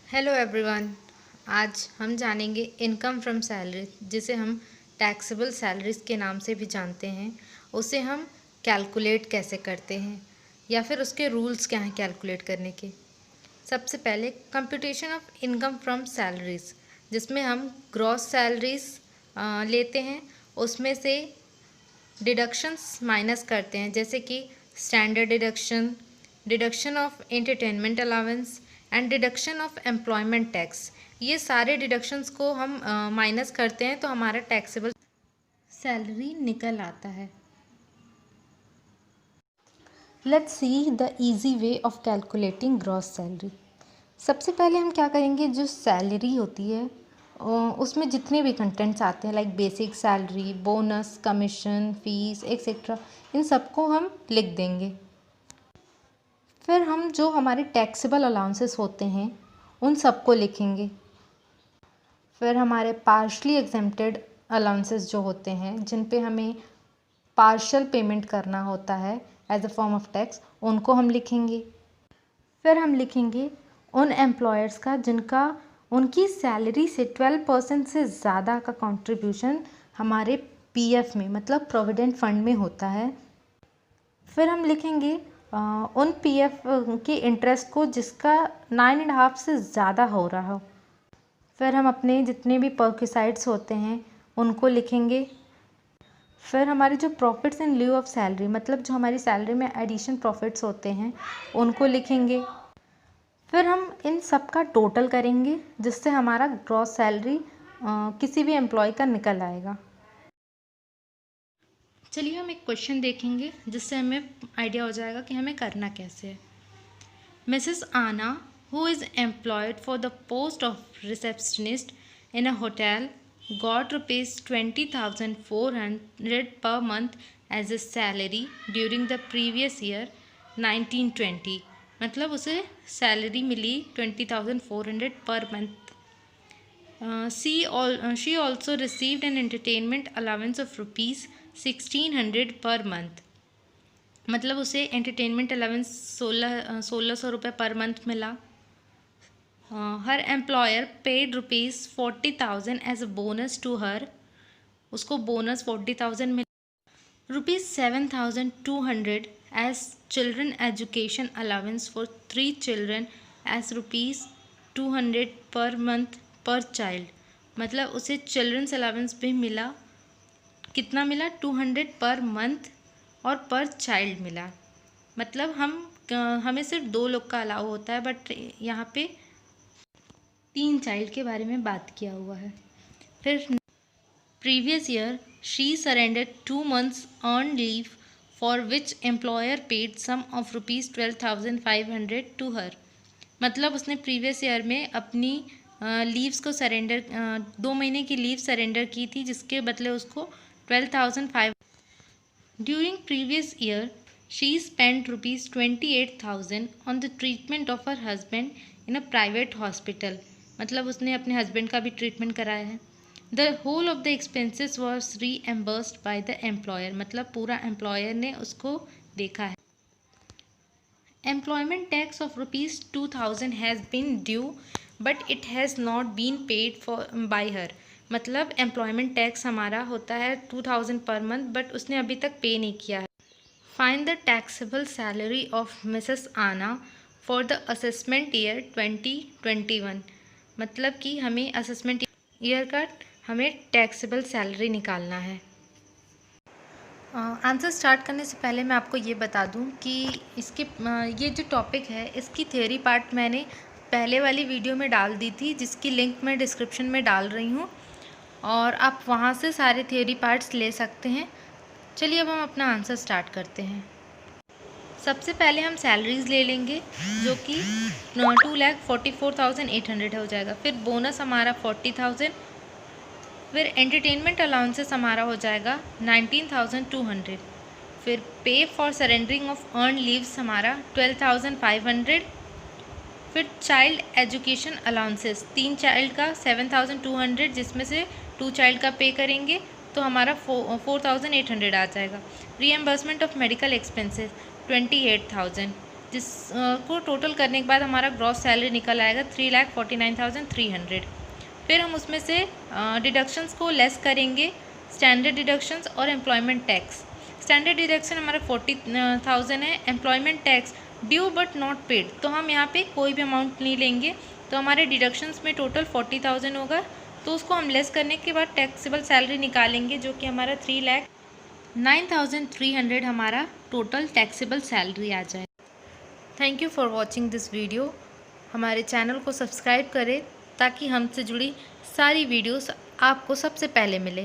Hello everyone. आज हम जानेंगे इनकम फ्रॉम सैलरी, जिसे हम टैक्सेबल सैलरीज के नाम से भी जानते हैं। उसे हम कैलकुलेट कैसे करते हैं या फिर उसके रूल्स क्या हैं कैलकुलेट करने के। सबसे पहले computation of income from salaries, जिसमें हम ग्रॉस सैलरीज लेते हैं, उसमें से डिडक्शंस माइनस करते हैं, जैसे कि standard deduction, deduction of entertainment allowance and deduction of employment tax. ये सारे डिडक्शंस को हम माइनस करते हैं तो हमारा टैक्सेबल सैलरी निकल आता है। Let's see the easy way of calculating gross salary. सबसे पहले हम क्या करेंगे, जो सैलरी होती है उसमें जितने भी कंटेंट्स आते हैं like basic salary, bonus, commission, fees etcetera, इन सबको हम लिख देंगे। फिर हम जो हमारे टैक्सेबल अलाउंसेस होते हैं उन सबको लिखेंगे। फिर हमारे पार्शली एग्जेम्प्टेड अलाउंसेस जो होते हैं, जिन पे हमें पार्शल पेमेंट करना होता है as a form of tax, उनको हम लिखेंगे। फिर हम लिखेंगे उन एम्प्लॉयर्स का जिनका उनकी सैलरी से 12% से ज़्यादा का कंट्रीब्यूशन हमारे पीएफ में, मतलब प्रोविडेंट फंड में होता है। फिर हम लिखेंगे उन पीएफ के इंटरेस्ट को जिसका 9.5 से ज़्यादा हो रहा हो। फिर हम अपने जितने भी पर्क्विसाइड्स होते हैं उनको लिखेंगे। फिर हमारे जो profits in lieu of salary, मतलब जो हमारी सैलरी में एडिशन प्रॉफिट्स होते हैं, उनको लिखेंगे। फिर हम इन सब का टोटल करेंगे, जिससे हमारा ग्रॉस सैलरी किसी भी एम्प्लॉय का निकल आएगा। चलिए हम एक क्वेश्चन देखेंगे, जिससे हमें आइडिया हो जाएगा कि हमें करना कैसे है। मिसेस आना, who is employed for the post of receptionist in a hotel, got rupees 20,400 per month as a salary during the previous year 1920। मतलब उसे सैलरी मिली 20,400 per month. She also received an entertainment allowance of rupees 1,600 per month. मतलब उसे entertainment allowance 1600 रुपये per month मिला। हर employer paid rupees 40,000 as a bonus to her. उसको bonus 40,000 मिला। Rupees 7,200 as children education allowance for 3 children as rupees 200 per month पर child. मतलब उसे चिल्ड्रंस अलाउंस भी मिला। कितना मिला? 200 पर मंथ और पर चाइल्ड मिला। मतलब हमें सिर्फ 2 लोग का अलाउ होता है, बट यहाँ पे 3 चाइल्ड के बारे में बात किया हुआ है। फिर previous year she surrender 2 months earn leave for which employer paid sum of rupees 12,500 to her. मतलब उसने प्रीवियस ईयर में अपनी लीव्स को सरेंडर 2 महीने की लीव सरेंडर की थी, जिसके बदले उसको 12,500। During previous year, she spent rupees 28,000 on the treatment of her husband in a private hospital। मतलब उसने अपने हस्बैंड का भी ट्रीटमेंट कराया है। The whole of the expenses was reimbursed by the employer। मतलब पूरा एम्प्लॉयर ने उसको देखा है। Employment tax of rupees 2,000 has been due, but it has not been paid for by her। मतलब एम्प्लॉयमेंट टैक्स हमारा होता है 2,000 पर मंथ, बट उसने अभी तक पे नहीं किया है। Find the taxable salary of Mrs आना फॉर द असेसमेंट ईयर 2021। मतलब कि हमें असेसमेंट ईयर का हमें टैक्सेबल सैलरी निकालना है। आंसर स्टार्ट करने से पहले मैं आपको ये बता दूं कि इसके ये जो टॉपिक है, इसकी थ्योरी पार्ट मैंने पहले वाली वीडियो में डाल दी थी, जिसकी लिंक मैं डिस्क्रिप्शन में डाल रही हूँ, और आप वहाँ से सारे थ्योरी पार्ट्स ले सकते हैं। चलिए अब हम अपना आंसर स्टार्ट करते हैं। सबसे पहले हम सैलरीज ले लेंगे, जो कि 2,44,800 हो जाएगा। फिर बोनस हमारा 40,000। फिर एंटरटेनमेंट अलाउंसेस हमारा हो जाएगा 19,200। फिर पे for surrendering of earn leaves हमारा 12,500। फिर चाइल्ड एजुकेशन अलाउंसेस 3 चाइल्ड का 7,200, जिसमें से 2 चाइल्ड का पे करेंगे तो हमारा 4,800 आ जाएगा। Reimbursement of medical expenses 28,000। जिस को टोटल करने के बाद हमारा ग्रॉस सैलरी निकल आएगा 3,49,300। फिर हम उसमें से डिडक्शंस को लेस करेंगे, स्टैंडर्ड डिडक्शंस और एम्प्लॉयमेंट टैक्स। स्टैंडर्ड डिडक्शन हमारा 40,000 है, employment tax due but not paid, तो हम यहाँ पे कोई भी अमाउंट नहीं लेंगे, तो हमारे डिडक्शंस में टोटल 40,000 होगा। तो उसको हम लेस करने के बाद टैक्सेबल सैलरी निकालेंगे जो कि हमारा 3,09,300 हमारा टोटल टैक्सेबल सैलरी आ जाए। Thank you for watching this video. हमारे चैनल को सब्सक्राइब करें ताकि हमसे जुड़ी सारी वीडियोस आपको सबसे पहले मिले।